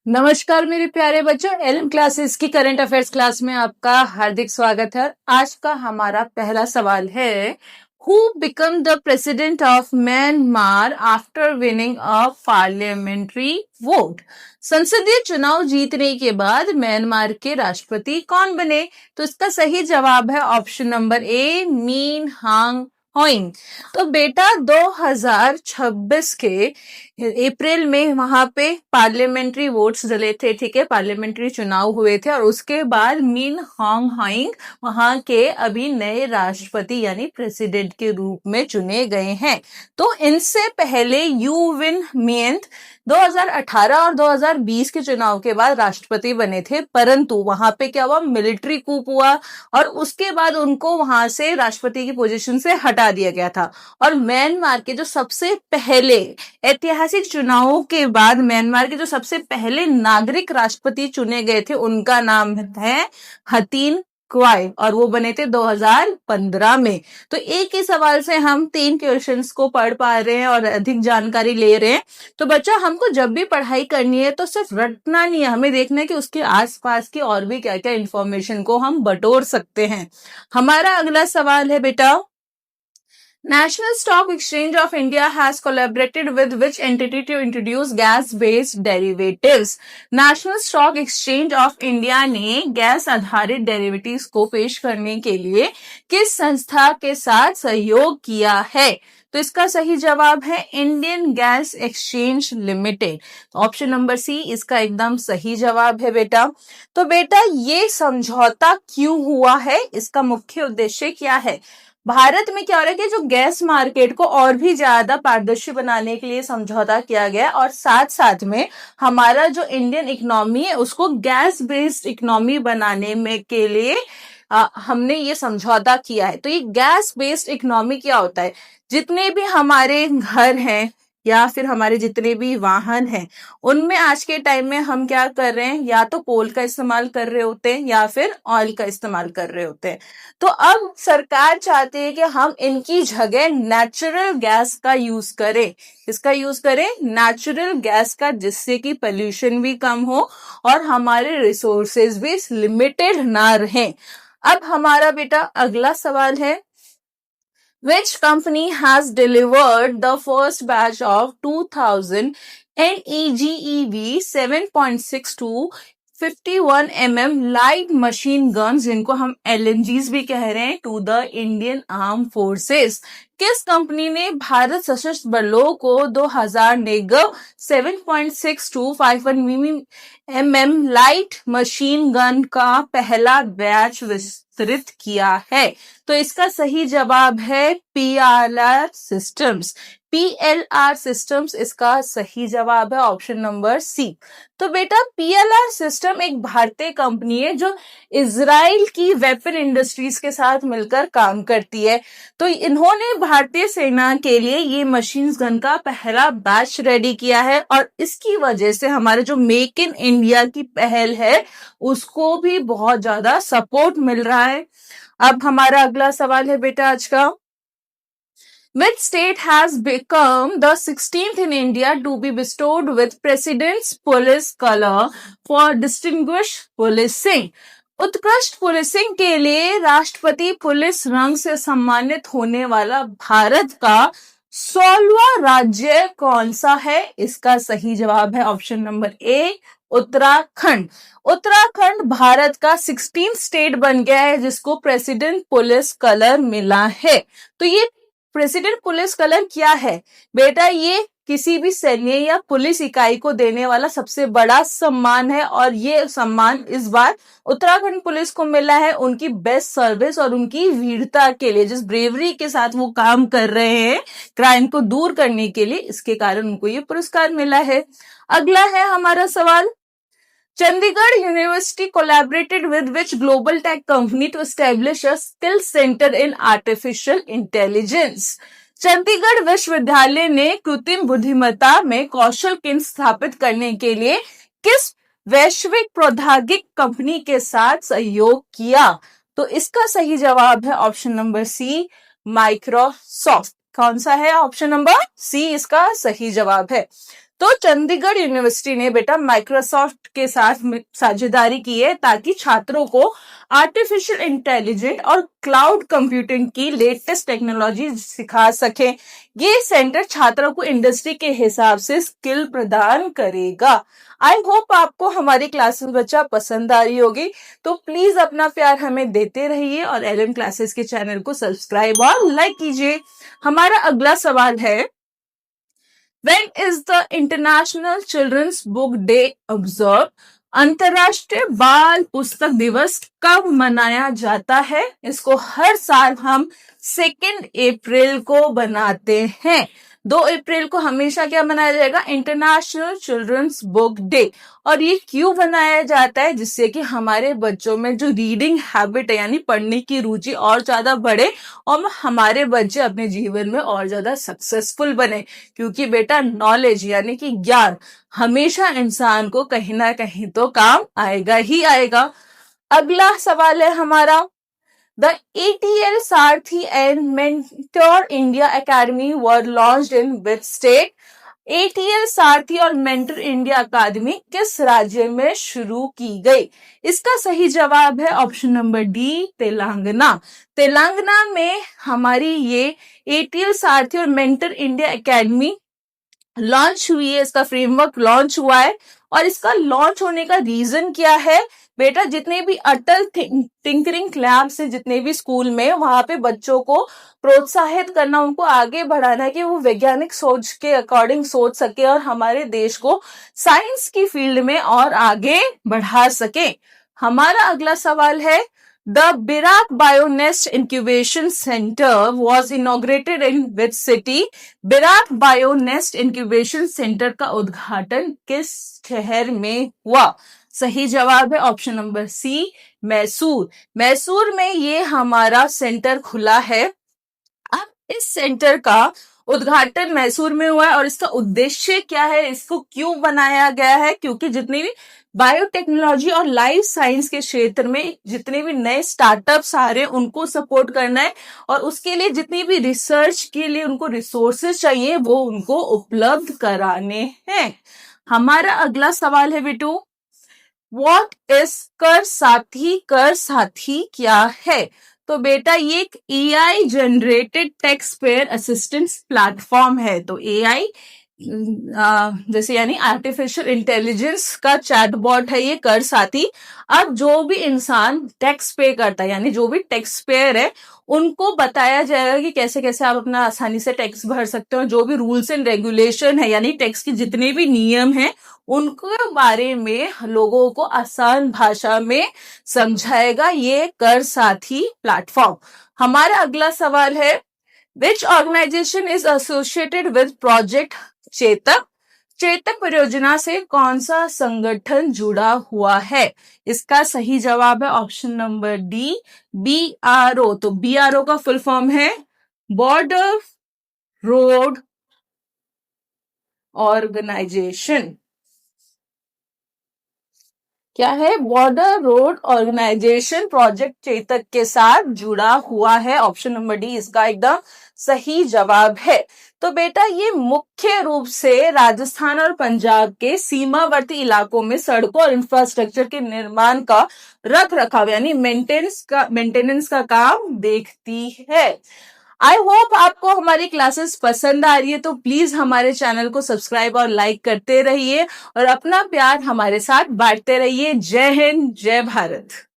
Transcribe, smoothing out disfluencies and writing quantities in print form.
नमस्कार मेरे प्यारे बच्चों, एलएम क्लासेस की करंट अफेयर्स क्लास में आपका हार्दिक स्वागत है। आज का हमारा पहला सवाल है, who become the president of Myanmar after winning a parliamentary vote. संसदीय चुनाव जीतने के बाद म्यांमार के राष्ट्रपति कौन बने? तो इसका सही जवाब है option number A, mean Hong hoeing. तो बेटा 2026 के अप्रैल में वहां पे पार्लियामेंट्री वोट्स डले थे, ठीक है, पार्लियामेंट्री चुनाव हुए थे और उसके बाद मिन होंग हाइंग वहां के अभी नए राष्ट्रपति यानी प्रेसिडेंट के रूप में चुने गए हैं। तो इनसे पहले यू विन मिंट 2018 और 2020 के चुनाव के बाद राष्ट्रपति बने थे, परंतु वहां पे क्या हुआ, मिलिट्री कूप हुआ और उसके बाद उनको वहां से राष्ट्रपति की पोजीशन से हटा दिया गया था। और म्यांमार के जो सबसे पहले ऐतिहासिक चुनावों के बाद म्यांमार के जो सबसे पहले नागरिक राष्ट्रपति चुने गए थे उनका नाम है हतीन क्वाई और वो बने थे 2015 में। तो एक ही सवाल से हम 3 क्वेश्चंस को पढ़ पा रहे हैं और अधिक जानकारी ले रहे हैं। तो बच्चा, हमको जब भी पढ़ाई करनी है तो सिर्फ रटना नहीं है, हमें देखना है कि उसके आसपास की और भी क्या क्या इंफॉर्मेशन को हम बटोर सकते हैं। हमारा अगला सवाल है बेटा, National Stock Exchange of India has collaborated with which entity to introduce gas-based derivatives? National Stock Exchange of India ने गैस आधारित डेरिवेटिव्स को पेश करने के लिए किस संस्था के साथ सहयोग किया है? तो इसका सही जवाब है Indian gas exchange limited. Option number C इसका एकदम सही जवाब है बेटा। तो बेटा, ये समझौता क्यों हुआ है, इसका मुख्य उद्देश्य क्या है? भारत में क्या हो रहा है कि जो गैस मार्केट को और भी ज्यादा पारदर्शी बनाने के लिए समझौता किया गया और साथ साथ में हमारा जो इंडियन इकोनॉमी है उसको गैस बेस्ड इकोनॉमी बनाने में के लिए हमने ये समझौता किया है। तो ये गैस बेस्ड इकोनॉमी क्या होता है, जितने भी हमारे घर हैं या फिर हमारे जितने भी वाहन हैं उनमें आज के टाइम में हम क्या कर रहे हैं, या तो कोल का इस्तेमाल कर रहे होते हैं या फिर ऑयल का इस्तेमाल कर रहे होते हैं। तो अब सरकार चाहती है कि हम इनकी जगह नेचुरल गैस का यूज करें। इसका यूज करें नेचुरल गैस का, जिससे कि पोल्यूशन भी कम हो और हमारे रिसोर्सेज भी लिमिटेड ना रहें। अब हमारा बेटा अगला सवाल है, Which company has delivered the first batch of 2000 NEGEV 7.62 51 mm light machine guns, जिनको हम LMGs भी कह रहे हैं, to the Indian arm forces? किस कंपनी ने भारत सशस्त्र बलों को 2000 Negev 7.6251 mm light machine gun का पहला बैच वितरित किया है? तो इसका सही जवाब है PLR सिस्टम्स। PLR सिस्टम्स इसका सही जवाब है, ऑप्शन नंबर सी। तो बेटा, PLR सिस्टम एक भारतीय कंपनी है जो इजराइल की वेपन इंडस्ट्रीज के साथ मिलकर काम करती है। तो इन्होंने भारतीय सेना के लिए ये मशीन गन का पहला बैच रेडी किया है और इसकी वजह से हमारे जो मेक इन इंडिया की पहल है उसको भी बहुत ज्यादा सपोर्ट मिल रहा है। अब हमारा अगला सवाल है बेटा आज का, Which state has become the 16th in India to be bestowed with President's Police Color for distinguished policing? उत्कृष्ट पुलिसिंग के लिए राष्ट्रपति पुलिस रंग से सम्मानित होने वाला भारत का 16वां राज्य कौन सा है? इसका सही जवाब है option number A, Uttarakhand. Uttarakhand Bharat का 16th स्टेट बन गया है जिसको प्रेसिडेंट पुलिस कलर मिला है। तो ये प्रेसिडेंट पुलिस कलर क्या है बेटा? ये किसी भी सैन्य या पुलिस इकाई को देने वाला सबसे बड़ा सम्मान है और ये सम्मान इस बार उत्तराखंड पुलिस को मिला है उनकी बेस्ट सर्विस और उनकी वीरता के लिए, जिस ब्रेवरी के साथ वो काम कर रहे हैं क्राइम को दूर करने के लिए, इसके कारण उनको ये पुरस्कार मिला है। अगला है हमारा सवाल, Chandigarh University collaborated with which global tech company to establish a skill center in artificial intelligence? Chandigarh विश्वविद्यालय ने कृत्रिम बुद्धिमत्ता में कौशल केंद्र स्थापित करने के लिए किस वैश्विक प्रौद्योगिक कंपनी के साथ सहयोग किया? तो इसका सही जवाब है ऑप्शन नंबर सी, माइक्रोसॉफ्ट। कौन सा है? ऑप्शन नंबर सी इसका सही जवाब है। तो चंडीगढ़ यूनिवर्सिटी ने बेटा माइक्रोसॉफ्ट के साथ साझेदारी की है ताकि छात्रों को आर्टिफिशियल इंटेलिजेंस और क्लाउड कंप्यूटिंग की लेटेस्ट टेक्नोलॉजी सिखा सके। ये सेंटर छात्रों को इंडस्ट्री के हिसाब से स्किल प्रदान करेगा। आई होप आपको हमारी क्लासेस बच्चा पसंद आ रही होगी, तो प्लीज अपना प्यार हमें देते रहिए और एलएम क्लासेस के चैनल को सब्सक्राइब और लाइक कीजिए। हमारा अगला सवाल है, When is the International Children's Book Day observed? अंतरराष्ट्रीय बाल पुस्तक दिवस कब मनाया जाता है? इसको हर साल हम 2 अप्रैल को बनाते हैं। 2 अप्रैल को हमेशा क्या मनाया जाएगा? International children's book day. और ये क्यों बनाया जाता है? जिससे कि हमारे बच्चों में जो रीडिंग हैबिट है यानी पढ़ने की रुचि और ज्यादा बढ़े और हमारे बच्चे अपने जीवन में और ज्यादा सक्सेसफुल बने। क्योंकि बेटा नॉलेज यानी कि ज्ञान हमेशा इंसान को कहीं ना कहीं तो काम आएगा ही आएगा। अगला सवाल है हमारा, The ATL Sarthi and Mentor India Academy were launched in which state? ATL सारथी और मेंटर इंडिया अकादमी किस राज्य में शुरू की गई? इसका सही जवाब है option number D, Telangana. Telangana में हमारी ये ATL सारथी और मेंटर इंडिया अकादमी लॉन्च हुई है। इसका फ्रेमवर्क लॉन्च हुआ है और इसका लॉन्च होने का रीजन क्या है? बेटा जितने भी अटल टिंकरिंग लैब से जितने भी स्कूल में वहां पे बच्चों को प्रोत्साहित करना, उनको आगे बढ़ाना कि वो वैज्ञानिक सोच के अकॉर्डिंग सोच सके और हमारे देश को साइंस की फील्ड में और आगे बढ़ा सके। हमारा अगला सवाल है, The Birak Bionest Incubation Center was inaugurated in which city? BIRAC BioNEST incubation centre का उद्घाटन किस शहर में हुआ? सही जवाब है option number C, Mysore. Mysore में ये हमारा सेंटर खुला है। अब इस सेंटर का उद्घाटन मैसूर में हुआ है और इसका उद्देश्य क्या है, इसको क्यों बनाया गया है? क्योंकि जितनी भी बायोटेक्नोलॉजी और लाइफ साइंस के क्षेत्र में जितने भी नए स्टार्टअप्स आ रहे हैं उनको सपोर्ट करना है और उसके लिए जितनी भी रिसर्च के लिए उनको रिसोर्सेज चाहिए वो उनको उपलब्ध कराने हैं। हमारा अगला सवाल है बेटू, व्हाट इज कर साथी? कर साथी क्या है? तो बेटा ये एक AI generated text pair assistance platform है। तो एआई जैसे यानी आर्टिफिशियल इंटेलिजेंस का चैटबॉट है ये कर साथी। अब जो भी इंसान टैक्स पे करता है यानी जो भी टैक्स पेयर है उनको बताया जाएगा कि कैसे कैसे आप अपना आसानी से टैक्स भर सकते हो। जो भी रूल्स एंड रेगुलेशन है यानी टैक्स के जितने भी नियम हैं उनके बारे में लोगों को आसान भाषा में समझाएगा ये कर साथी प्लेटफॉर्म। हमारा अगला सवाल है, Which organization is associated with Project Chetak? Chetak परियोजना से कौन सा संगठन जुड़ा हुआ है? इसका सही जवाब है ऑप्शन नंबर डी, BRO। तो BRO का फुल फॉर्म है बॉर्डर रोड ऑर्गेनाइजेशन। क्या है? Border road organisation project Chetak के साथ जुड़ा हुआ है। ऑप्शन नंबर डी इसका एकदम सही जवाब है। तो बेटा ये मुख्य रूप से राजस्थान और पंजाब के सीमावर्ती इलाकों में सड़कों और इंफ्रास्ट्रक्चर के निर्माण का रख रखाव यानी मेंटेनेंस का काम देखती है। आई होप आपको हमारी क्लासेस पसंद आ रही है, तो प्लीज हमारे चैनल को सब्सक्राइब और लाइक करते रहिए और अपना प्यार हमारे साथ बांटते रहिए। जय हिंद, जय भारत।